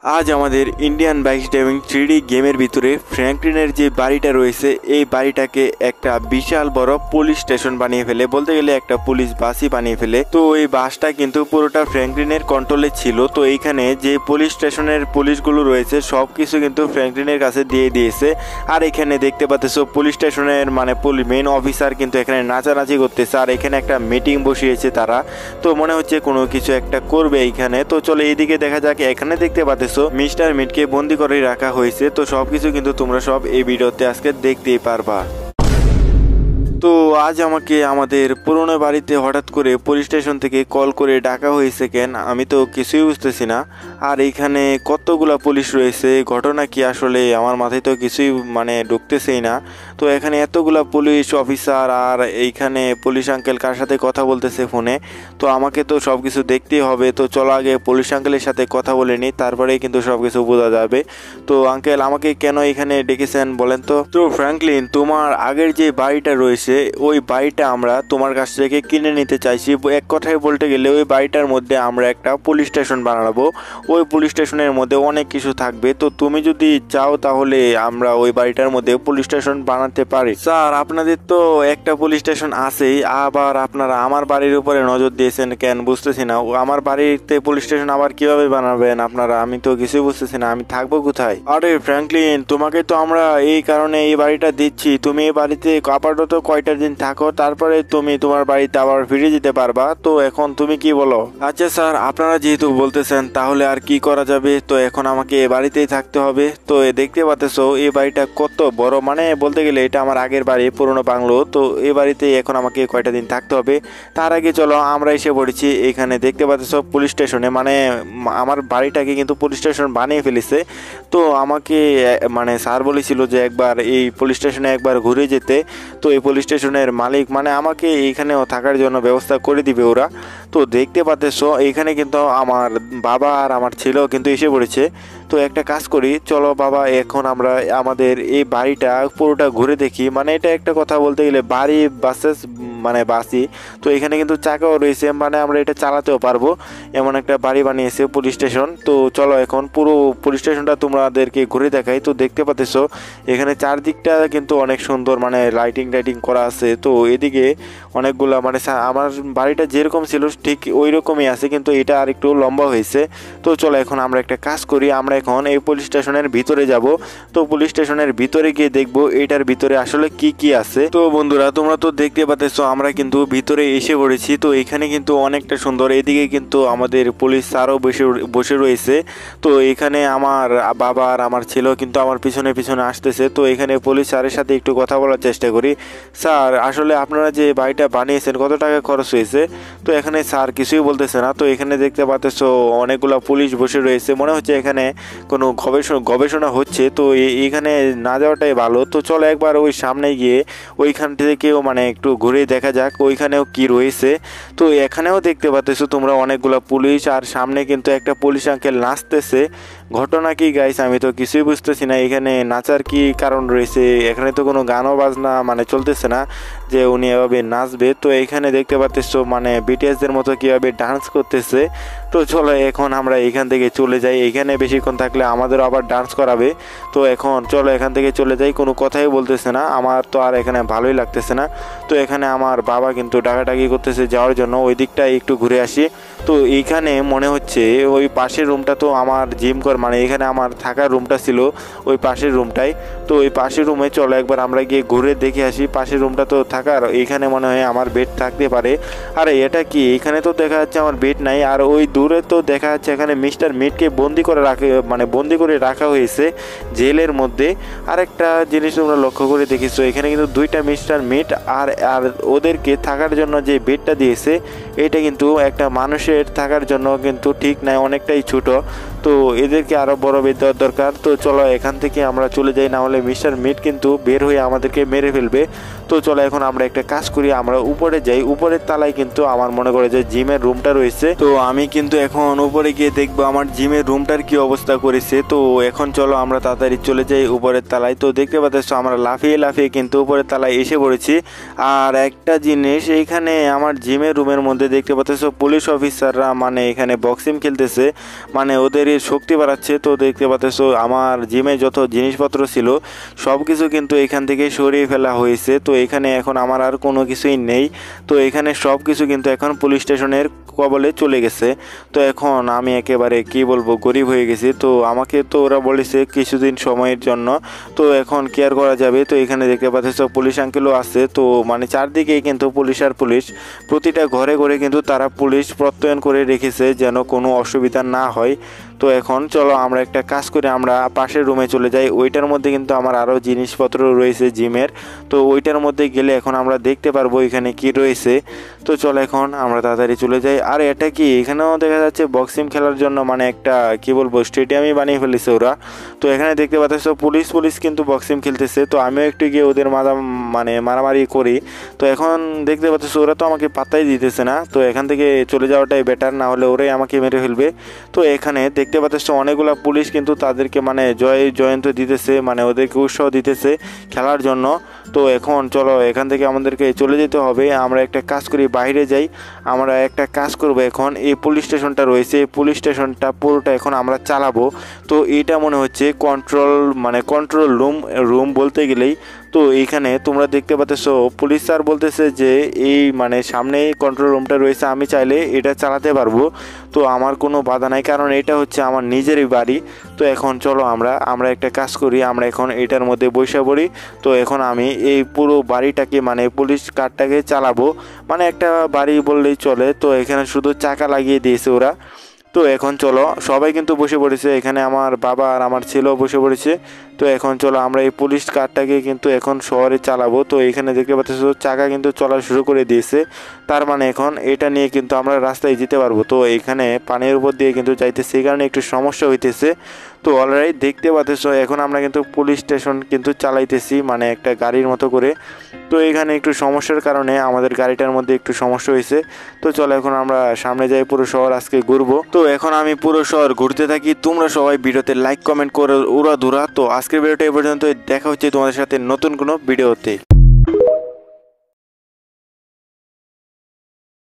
আজ আমাদের Indian bike driving 3D গেমের ভিতরে ফ্র্যাঙ্কলিনের যে বাড়িটা রয়েছে এই বাড়িটাকে একটা বিশাল বড় পুলিশ স্টেশন বানিয়ে ফেলে, বলতে গেলে একটা পুলিশ বাসই বানিয়ে ফেলে। তো এই বাসটা কিন্তু পুরোটা ফ্র্যাঙ্কলিনের কন্ট্রোলে ছিল। তো এইখানে যে পুলিশ স্টেশনের পুলিশগুলো রয়েছে সবকিছু কিন্তু ফ্র্যাঙ্কলিনের কাছে দিয়ে দিয়েছে। আর এখানে দেখতে পাচ্ছ পুলিশ স্টেশনের মানে মেন অফিসার কিন্তু এখানে নাচানাচি করতেছে, আর এখানে একটা মিটিং বসিয়েছে তারা। তো মনে হচ্ছে কোনো কিছু একটা করবে এইখানে। তো চলো এইদিকে দেখা যাক। এখানে দেখতে পাচ্ছ মিস্টার মিটকে বন্দি করে রাখা হয়েছে। তো সবকিছু কিন্তু তোমরা সব এই ভিডিওতে আজকে দেখতেই পারবা। তো আজ আমাকে আমাদের পুরনো বাড়িতে হঠাৎ করে পুলিশ স্টেশন থেকে কল করে ডাকা হয়েছে কেন, আমি তো কিছুই বুঝতেছি না। আর এইখানে কতগুলা পুলিশ রয়েছে, ঘটনা কি আসলে আমার মাথায় তো কিছুই মানে ঢুকতেছেই না। তো এখানে এতগুলা পুলিশ অফিসার, আর এইখানে পুলিশ আঙ্কেল কার সাথে কথা বলতেছে ফোনে। তো আমাকে তো সব কিছু দেখতেই হবে। তো চলো আগে পুলিশ আঙ্কেলের সাথে কথা বলে নিই, তারপরেই কিন্তু সব কিছু বোঝা যাবে। তো আঙ্কেল আমাকে কেন এখানে ডেকেছেন বলেন তো? তো ফ্র্যাঙ্কলিন, তোমার আগের যে বাড়িটা রয়েছে ওই বাড়িটা আমরা তোমার কাছ থেকে কিনে নিতে চাইছি। এক কথায় বলতে গেলে ওই বাড়িটার মধ্যে আমরা একটা পুলিশ স্টেশন বানাবো। ওই পুলিশ স্টেশনের মধ্যে অনেক কিছু থাকবে। তো তুমি যদি চাও তাহলে আমরা ওই বাড়িটার মধ্যে পুলিশ স্টেশন বানাতে পারি। স্যার, আপনাদের তো একটা পুলিশ স্টেশন আছেই, আবার আপনারা আমার বাড়ির উপরে নজর দিয়েছেন কেন বুঝতেছি না। আমার বাড়িতে পুলিশ স্টেশন আবার কিভাবে বানাবেন আপনারা? আমি তো কিছুই বুঝতেছি না, আমি থাকবো কোথায়? আরে ফ্র্যাঙ্কলিন, তোমাকে তো আমরা এই কারণে এই বাড়িটা দিচ্ছি। তুমি এই বাড়িতে আপাতত কয়টা দিন থাকো, তারপরে তুমি তোমার বাড়িতে আবার ফিরে যেতে পারবা। তো এখন তুমি কি বলো? আচ্ছা স্যার, আপনারা যেহেতু বলতেছেন তাহলে আর কি করা যাবে। তো এখন আমাকে এ বাড়িতেই থাকতে হবে। তো দেখতে পাচ্ছ এই বাড়িটা কত বড়, মানে বলতে গেলে এটা আমার আগের বাড়ি, পুরনো বাংলো। তো এই বাড়িতেই এখন আমাকে কয়টা দিন থাকতে হবে। তার আগে চলো আমরা এসে পড়েছি এখানে। দেখতে পাচ্ছ পুলিশ স্টেশনে, মানে আমার বাড়িটাকে কিন্তু পুলিশ স্টেশন বানিয়ে ফেলেছে। তো আমাকে মানে স্যার বলেছিল যে একবার এই পুলিশ স্টেশনে একবার ঘুরে যেতে। তো এই পুলিশ স্টেশনের মালিক মানে আমাকে এইখানেও থাকার জন্য ব্যবস্থা করে দিবে ওরা। তো দেখতে পাচ্ছ এইখানে কিন্তু আমার বাবা আর আমার ছেলেও কিন্তু এসে পড়েছে। তো একটা কাজ করি, চলো বাবা এখন আমরা আমাদের এই বাড়িটা পুরোটা ঘুরে দেখি। মানে এটা একটা কথা বলতে গেলে বাড়ি বাসেস মানে বাসি। তো এখানে কিন্তু চাকাও রয়েছে, মানে আমরা এটা চালাতেও পারবো, এমন একটা বাড়ি বানিয়েছে পুলিশ স্টেশন। তো চলো এখন পুরো পুলিশ স্টেশনটা তোমাদেরকে ঘুরে দেখাই। তো দেখতে পাচ্ছ এখানে চারদিকটা কিন্তু অনেক সুন্দর, মানে লাইটিং টাইটিং করা আছে। তো এদিকে অনেকগুলা মানে আমার বাড়িটা যেরকম ছিল ঠিক ওই রকমই আছে, কিন্তু এটা আর একটু লম্বা হয়েছে। তো চলো এখন আমরা একটা কাজ করি, আমরা এখন এই পুলিশ স্টেশনের ভিতরে যাব। তো পুলিশ স্টেশনের ভিতরে গিয়ে দেখবো এটার ভিতরে আসলে কি কি আছে। তো বন্ধুরা তোমরা তো দেখতে পাচ্ছ আমরা কিন্তু ভিতরে এসে পড়েছি। তো এখানে কিন্তু অনেকটা সুন্দর। এদিকে কিন্তু আমাদের পুলিশ স্যারও বসে রয়েছে। তো এখানে আমার বাবা আর আমার ছেলেও কিন্তু আমার পিছনে পিছনে আসতেছে। তো এখানে পুলিশ স্যারের সাথে একটু কথা বলার চেষ্টা করি। স্যার, আসলে আপনারা যে বাড়িটা বানিয়েছেন কত টাকা খরচ হয়েছে? তো এখানে স্যার কিছুই বলতেছে না। তো এখানে দেখতে পাচ্ছ অনেকগুলো পুলিশ বসে রয়েছে, মনে হচ্ছে এখানে কোনো গবেষণা হচ্ছে। তো এখানে না যাওয়াটাই ভালো। তো চলো একবার ওই সামনে গিয়ে ওইখান থেকেও মানে একটু ঘুরে দেখা যাক ওইখানেও কি রয়েছে। তো এখানেও দেখতে পাচ্ছ তোমরা অনেকগুলো পুলিশ, আর সামনে কিন্তু একটা পুলিশ আঙ্কেল নাচতেছে। ঘটনা কি গাইস, আমি তো কিছুই বুঝতেছি না এখানে নাচার কি কারণ রয়েছে। এখানে তো কোনো গানও বাজনা মানে চলতেছে না যে উনি এভাবে নাচবে। তো এখানে দেখতে পাচ্ছ মানে বিটিএসদের মতো কীভাবে ডান্স করতেছে। তো চলো এখন আমরা এখান থেকে চলে যাই, এখানে বেশিক্ষণ থাকলে আমাদেরও আবার ডান্স করাবে। তো এখন চলো এখান থেকে চলে যাই, কোনো কথাই বলতেছে না, আমার তো আর এখানে ভালোই লাগতেছে না। তো এখানে আমার বাবা কিন্তু ডাকাডাকি করতেছে যাওয়ার জন্য, ওই দিকটায় একটু ঘুরে আসি। তো এইখানে মনে হচ্ছে ওই পাশের রুমটা তো আমার জিম কর, মানে এখানে আমার থাকার রুমটা ছিল ওই পাশের রুমটাই। তো ওই পাশের রুমে চলো একবার আমরা গিয়ে ঘুরে দেখে আসি। পাশের রুমটা তো থাকার, এইখানে মনে হয় আমার বেড থাকতে পারে। আরে এটা কি, এখানে তো দেখা যাচ্ছে আমার বেড নাই। আর ওই দূরে তো দেখা যাচ্ছে এখানে মিস্টার মিটকে বন্দি করে রাখা হয়েছে জেলের মধ্যে। আরেকটা জিনিস তোমরা লক্ষ্য করে দেখিছো, এখানে কিন্তু দুইটা মিস্টার মিট, আর আর ওদেরকে থাকার জন্য যে বেডটা দিয়েছে এটা কিন্তু একটা মানুষের থাকার জন্য কিন্তু ঠিক নাই, অনেকটাই ছোট। তো এদেরকে আরও বড় বেড দেওয়ার দরকার। তো চলো এখান থেকে আমরা চলে যাই, না হলে মিস্টার মিট কিন্তু বের হয়ে আমাদেরকে মেরে ফেলবে। তো চলো এখন আমরা একটা কাজ করি, আমরা উপরে যাই। উপরের তলায় কিন্তু আমার মনে করে যে জিমের রুমটা রয়েছে। তো আমি কিন্তু এখন উপরে গিয়ে দেখবো আমার জিমের রুমটার কি অবস্থা করেছে। তো এখন চলো আমরা তাড়াতাড়ি চলে যাই উপরের তলায়। তো দেখতে পাচ্ছ আমরা লাফিয়ে লাফিয়ে কিন্তু উপরের তলায় এসে পড়েছি। আর একটা জিনিস, এইখানে আমার জিমের রুমের মধ্যে দেখতে পাচ্ছ পুলিশ অফিসাররা মানে এখানে বক্সিং খেলতেছে, মানে ওদের শক্তি বাড়াচ্ছে। তো দেখতে পাচ্ছ আমার জিমে যত জিনিসপত্র ছিল সব কিছু কিন্তু এখান থেকে সরিয়ে ফেলা হয়েছে। তো এখানে এখন আমার আর কোনো কিছুই নেই। তো এখানে সব কিছু কিন্তু এখন পুলিশ স্টেশনের কবলে চলে গেছে। তো এখন আমি একেবারে কি বলবো গরিব হয়ে গেছি। তো আমাকে তো ওরা বলেছে কিছুদিন সময়ের জন্য, তো এখন কেয়ার করা যাবে। তো এখানে দেখতে পাচ্ছ পুলিশ আঙ্কেলও আছে। তো মানে চারদিকেই কিন্তু পুলিশ আর পুলিশ, প্রতিটা ঘরে ঘরে কিন্তু তারা পুলিশ প্রত্যয়ন করে রেখেছে যেন কোনো অসুবিধা না হয়। তো এখন চলো আমরা একটা কাজ করে আমরা পাশের রুমে চলে যাই। ওইটার মধ্যে কিন্তু আমার আরও জিনিসপত্র রয়েছে জিমের। তো ওইটার মধ্যে গেলে এখন আমরা দেখতে পারবো এখানে কি রয়েছে। তো চলো এখন আমরা তাড়াতাড়ি চলে যাই। আর এটা কি, এখানেও দেখা যাচ্ছে বক্সিং খেলার জন্য মানে একটা কি বলবো স্টেডিয়ামই বানিয়ে ফেলেছে ওরা। তো এখানে দেখতে পাচ্ছ পুলিশ কিন্তু বক্সিং খেলতেছে। তো আমিও একটু গিয়ে ওদের মারামারি করি। তো এখন দেখতে পাচ্ছ ওরা তো আমাকে পাত্তাই দিতেছে না। তো এখান থেকে চলে যাওয়াটাই বেটার, না হলে ওরাই আমাকে মেরে ফেলবে। তো এখানে দেখতে পাচ্ছ অনেকগুলো পুলিশ কিন্তু তাদেরকে মানে জয়ন্ত দিতেছে, মানে ওদেরকে উৎসাহ দিতেছে খেলার জন্য। তো এখন চলো এখান থেকে আমাদেরকে চলে যেতে হবে। আমরা একটা কাজ করি, বাইরে যাই। আমরা একটা কাজ করব, এখন এই পুলিশ স্টেশনটা রয়েছে, এই পুলিশ স্টেশনটা পুরোটা এখন আমরা চালাবো। তো এটা মনে হচ্ছে কন্ট্রোল রুম বলতে গেলেই। তো এইখানে তোমরা দেখতে পাচ্ছ পুলিশ স্যার বলতেছে যে এই মানে সামনেই কন্ট্রোল রুমটা রয়েছে, আমি চাইলে এটা চালাতে পারবো। তো আমার কোনো বাধা নাই, কারণ এটা হচ্ছে আমার নিজেরই বাড়ি। তো এখন চলো আমরা একটা কাজ করি, আমরা এখন এটার মধ্যে বসে পড়ি। তো এখন আমি এই পুরো বাড়িটাকে মানে পুলিশ কারটাকে চালাবো, মানে একটা বাড়ি বললেই চলে। তো এখানে শুধু চাকা লাগিয়ে দিয়েছে ওরা। তো এখন চলো সবাই কিন্তু বসে পড়েছে, এখানে আমার বাবা আর আমার ছেলেও বসে পড়েছে। তো এখন চলো আমরা এই পুলিশ কারটাকে কিন্তু এখন শহরে চালাবো। তো এখানে দেখতে পাচ্ছ চাকা কিন্তু চলা শুরু করে দিয়েছে, তার মানে এখন এটা নিয়ে কিন্তু আমরা রাস্তায় যেতে পারবো। তো এখানে পানির উপর দিয়ে কিন্তু যাইতেছে, এই কারণে একটু সমস্যা হইতেছে। তো অলরেডি দেখতে পাচ্ছ এখন আমরা কিন্তু পুলিশ স্টেশন কিন্তু চালাইতেছি, মানে একটা গাড়ির মতো করে। তো এখানে একটু সমস্যার কারণে আমাদের গাড়িটার মধ্যে একটু সমস্যা হয়েছে। তো চলো এখন আমরা সামনে যাই, পুরো শহর আজকে ঘুরবো। তো এখন আমি পুরো শহর ঘুরতে থাকি, তোমরা সবাই ভিডিওতে লাইক কমেন্ট করে উড়াধুরা। তো আজকের ভিডিওটা এই পর্যন্ত, দেখা হচ্ছে তোমাদের সাথে নতুন কোনো ভিডিওতে।